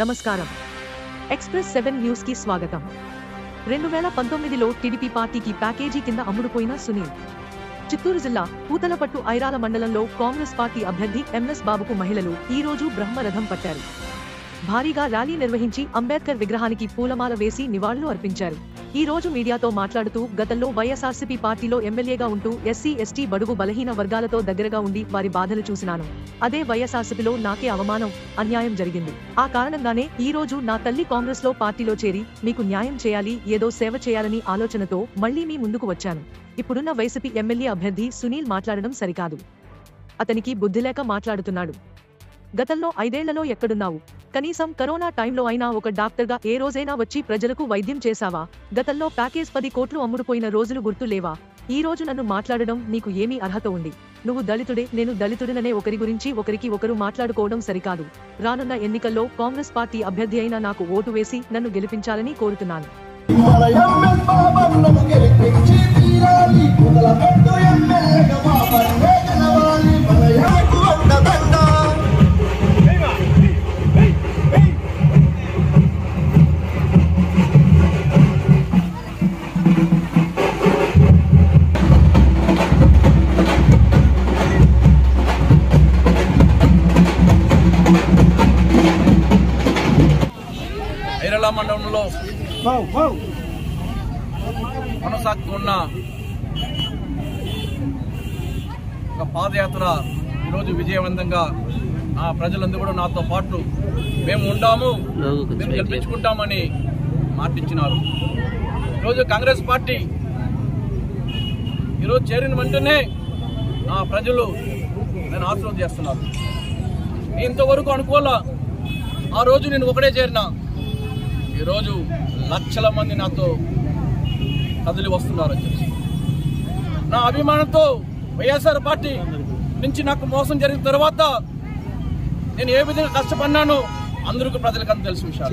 నమస్కారం. Express 7 news కి స్వాగతం. 2019లో టీడీపీ పార్టీకి ప్యాకేజీ కింద అమ్ముడుపోయిన సునీల్. చిత్తూరు జిల్లా పూతలపట్టు ఐరాల మండలంలో కాంగ్రెస్ పార్టీ అభ్యర్థి ఎంఎస్ బాబుకు మహిళలు ఈ రోజు బ్రహ్మరథం పట్టారు. భారీగా ర్యాలీ నిర్వహించి అంబేద్కర్ విగ్రహానికి పూలమాల వేసి నివాళులు అర్పించారు. ఈ రోజు మీడియాతో మాట్లాడుతూ గతంలో వైఎస్ఆర్సీపీ పార్టీలో ఎమ్మెల్యేగా ఉంటూ ఎస్సీ ఎస్టీ బడుగు బలహీన వర్గాలతో దగ్గరగా ఉండి వారి బాధలు చూసినాను. అదే వైఎస్ఆర్సీపీలో నాకే అవమానం, అన్యాయం జరిగింది. ఆ కారణంగానే ఈ రోజు నా తల్లి కాంగ్రెస్ లో పార్టీలో చేరి మీకు న్యాయం చేయాలి, ఏదో సేవ చేయాలని ఆలోచనతో మళ్లీ మీ ముందుకు వచ్చాను. ఇప్పుడున్న వైసీపీ ఎమ్మెల్యే అభ్యర్థి సునీల్ మాట్లాడడం సరికాదు. అతనికి బుద్ధిలేక మాట్లాడుతున్నాడు. గతంలో 5 ఏళ్లలో ఎక్కడున్నావు? కనీసం కరోనా టైంలో అయినా ఒక డాక్టర్గా ఏ రోజైనా వచ్చి ప్రజలకు వైద్యం చేశావా? గతంలో ప్యాకేజ్ 10 కోట్లు అమ్ముడుపోయిన రోజులు గుర్తు లేవా? ఈ రోజు నన్ను మాట్లాడడం నీకు ఏమీ అర్హత ఉంది? నువ్వు దళితుడే, నేను దళితుడిననే ఒకరి గురించి ఒకరికి ఒకరు మాట్లాడుకోవడం సరికాదు. రానున్న ఎన్నికల్లో కాంగ్రెస్ పార్టీ అభ్యర్థి అయిన నాకు ఓటు వేసి నన్ను గెలిపించాలని కోరుతున్నాను. ఐరాల మండలంలో కొనసాగుతున్న ఒక పాదయాత్ర ఈరోజు విజయవంతంగా ఆ ప్రజలందరూ కూడా నాతో పాటు మేము ఉంటాము, మేము గెలిపించుకుంటామని మాటిచ్చినారు. ఈరోజు కాంగ్రెస్ పార్టీ ఈరోజు చేరిన వెంటనే ఆ ప్రజలు నేను ఆశీర్వాదం చేస్తున్నారు. నేను ఇంతవరకు అనుకోవాలా, ఆ రోజు నేను ఒకటే చేరినా, ఈరోజు లక్షల మంది నాతో కదిలి వస్తున్నారు. నా అభిమానంతో వైఎస్ఆర్ పార్టీ నుంచి నాకు మోసం జరిగిన తర్వాత నేను ఏ విధంగా కష్టపడినానో అందరికీ ప్రజలకు అంత తెలిసిన విషయాలు.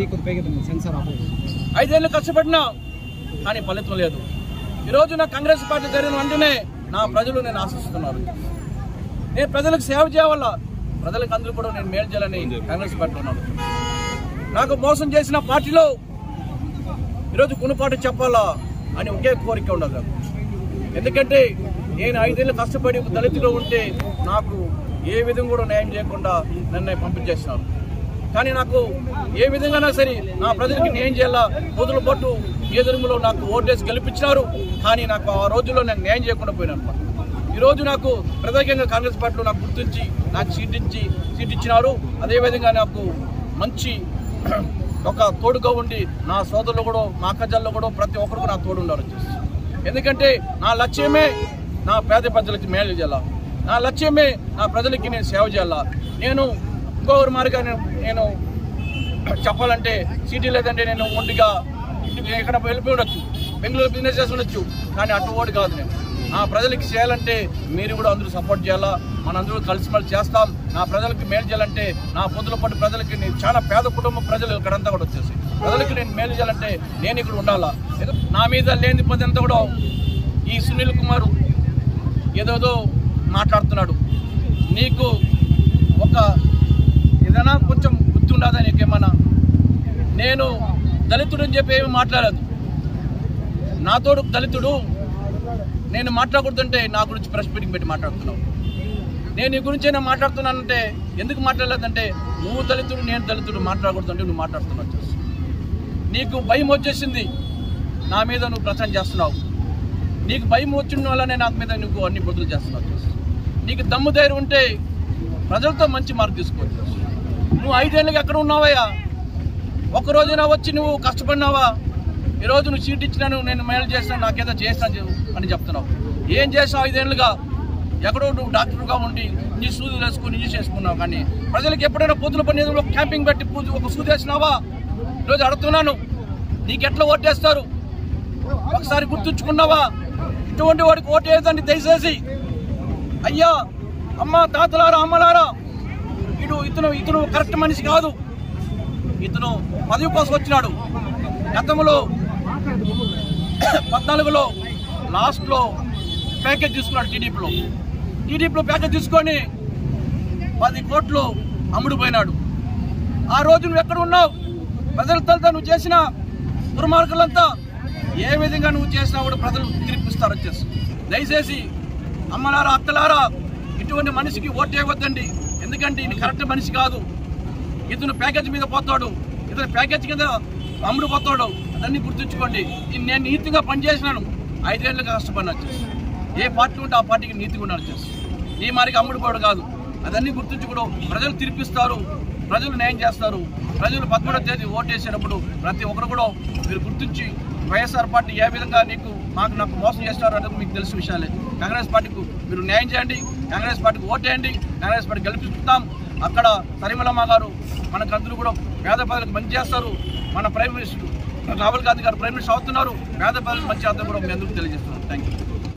5 ఏళ్ళు కష్టపడినా కానీ ఫలితం లేదు. ఈరోజు నా కాంగ్రెస్ పార్టీ జరిగిన వెంటనే నా ప్రజలు నేను ఆశిస్తున్నారు. నేను ప్రజలకు సేవ చేయాల, ప్రజలకు అందరూ కూడా నేను మేలు చేయాలని కాంగ్రెస్ పార్టీ ఉన్నాను. నాకు మోసం చేసిన పార్టీలో ఈరోజు గుణపాటు చెప్పాలా అని ఒకే కోరిక ఉండదు. ఎందుకంటే నేను 5 ఏళ్ళు కష్టపడి దళితులో ఉంటే నాకు ఏ విధంగా కూడా న్యాయం చేయకుండా నన్ను పంపించేస్తున్నారు. కానీ నాకు ఏ విధంగా సరే నా ప్రజలకి న్యాయం చేయాలా, పొదుల పట్టు ఎదురులో నాకు ఓటేసి గెలిపించినారు. కానీ నాకు ఆ రోజుల్లో నాకు న్యాయం చేయకుండా పోయినాను. ఈరోజు నాకు ప్రత్యేకంగా కాంగ్రెస్ పార్టీలో నాకు గుర్తించి నాకు సీట్ ఇచ్చినారు. అదేవిధంగా నాకు మంచి ఒక తోడుగా ఉండి నా సోదరులు కూడా మా అక్కజల్లో కూడా ప్రతి ఒక్కరు నా తోడు ఉన్నారు. ఎందుకంటే నా లక్ష్యమే నా పేద ప్రజలకి మేలు చేయాలా, నా లక్ష్యమే నా ప్రజలకి నేను సేవ చేయాలా. నేను ఇంకొకరి మారిగా నేను చెప్పాలంటే సిటీ లేదంటే నేను ఒంటిగా ఇంటికి ఎక్కడ వెళ్ళిపోయి ఉండొచ్చు, బెంగళూరు బిజినెస్ చేసి ఉండొచ్చు. కానీ అటువంటి కాదు, నేను నా ప్రజలకి చేయాలంటే మీరు కూడా అందరూ సపోర్ట్ చేయాలా, మనందరూ కలిసిమెలిసి చేస్తాం. నా ప్రజలకి మేలు చేయాలంటే నా పొద్దుల పట్టు ప్రజలకి నేను చాలా పేద కుటుంబ ప్రజలు ఇక్కడంతా కూడా వచ్చేసి ప్రజలకి నేను మేలు చేయాలంటే నేను ఇక్కడ ఉండాలా. నా మీద లేని పది అంతా కూడా ఈ సునీల్ కుమార్ ఏదోదో మాట్లాడుతున్నాడు. నీకు ఒక ఏదైనా కొంచెం బుద్ధి ఉండదా నీకేమన్నా? నేను దళితుడు అని చెప్పి ఏమి మాట్లాడదు. నాతోడు దళితుడు నేను మాట్లాడకూడదంటే నా గురించి ప్రెస్ మీటింగ్ పెట్టి మాట్లాడుతున్నావు. నేను నీ గురించి అయినా మాట్లాడుతున్నానంటే ఎందుకు మాట్లాడలేదంటే నువ్వు దళితుడు నేను దళితుడు మాట్లాడకూడదంటే నువ్వు మాట్లాడుతున్నావు. నీకు భయం వచ్చేసింది, నా మీద నువ్వు ప్రచారం చేస్తున్నావు. నీకు భయం వచ్చిన వల్లనే నాకు మీద నువ్వు అన్ని బదులు చేస్తున్నావు. నీకు దమ్ము ధైర్యం ఉంటే ప్రజలతో మంచి మార్పు తీసుకోవచ్చు. నువ్వు 5 ఏళ్ళకి ఎక్కడ ఉన్నావయ్యా? ఒక్కరోజైనా వచ్చి నువ్వు కష్టపడినావా? ఈరోజు నువ్వు సీట్ ఇచ్చినాను, నేను మేలు చేసినాను, నాకేదో చేసినా అని చెప్తున్నావు. ఏం చేసావు 5 ఏళ్ళుగా? ఎక్కడో నువ్వు డాక్టర్గా ఉండి నీ సూదులు వేసుకుని ఇంజక్షన్ చేసుకున్నావు. కానీ ప్రజలకు ఎప్పుడైనా పొద్దుల పని క్యాంపింగ్ పెట్టి ఒక సూది వేసినావా? ఈరోజు అడుగుతున్నాను, నీకెట్లా ఓటేస్తారు ఒకసారి గుర్తుంచుకున్నావా? ఇటువంటి వాడికి ఓటు వేయదండి దయచేసి. అయ్యా అమ్మ తాతలారా అమ్మలారా, ఇతను కరెక్ట్ మనిషి కాదు. ఇతను పదవి కోసం వచ్చినాడు. గతంలో 14లో లాస్ట్లో ప్యాకేజ్ తీసుకున్నాడు. టీడీపీలో ప్యాకేజ్ తీసుకొని 10 కోట్లు అమ్ముడుపోయినాడు. ఆ రోజు నువ్వు ఎక్కడ ఉన్నావు? ప్రజలతో నువ్వు చేసిన దుర్మార్గులంతా ఏ విధంగా నువ్వు చేసినా కూడా ప్రజలు తీర్పిస్తారు వచ్చేసి. దయచేసి అమ్మలారా, అత్తలారా, ఇటువంటి మనిషికి ఓటు చేయవద్దండి. ఎందుకంటే ఈయన కరెక్ట్ మనిషి కాదు. ఇతను ప్యాకేజ్ మీద పోతాడు, ఇతను ప్యాకేజ్ కింద అమ్ముడు పోతాడు. అదన్నీ గుర్తుంచుకోండి. నేను నీతిగా పనిచేసినాను, 5 ఏళ్ళుగా కష్టపడిన వచ్చేసి. ఏ పార్టీ ఉంటే ఆ పార్టీకి నీతిగా ఉన్నాను వచ్చేసి. నీ మారికి అమ్ముడుపోవడం కాదు. అదన్నీ గుర్తుంచుకోవడం. ప్రజలు తీర్పిస్తారు, ప్రజలు న్యాయం చేస్తారు. ప్రజలు 13వ తేదీ ఓటేసేటప్పుడు ప్రతి ఒక్కరు కూడా మీరు గుర్తించి వైఎస్ఆర్ పార్టీ ఏ విధంగా నాకు మోసం చేస్తారు అనేది మీకు తెలిసిన విషయాలే. కాంగ్రెస్ పార్టీకి మీరు న్యాయం చేయండి, కాంగ్రెస్ పార్టీకి ఓటేయండి, కాంగ్రెస్ పార్టీ గెలిపిస్తాం. అక్కడ సరిమలమ్మ గారు మనకందరూ కూడా పేద ప్రజలకు మంచి చేస్తారు. మన ప్రైమ్ మినిస్టర్ రాహుల్ గాంధీ గారు ప్రైమ్ మినిస్టర్ అవుతున్నారు. పేద ప్రజలకు మంచి చేస్తారు కూడా మీ అందరికీ తెలియజేస్తున్నారు. Thank you.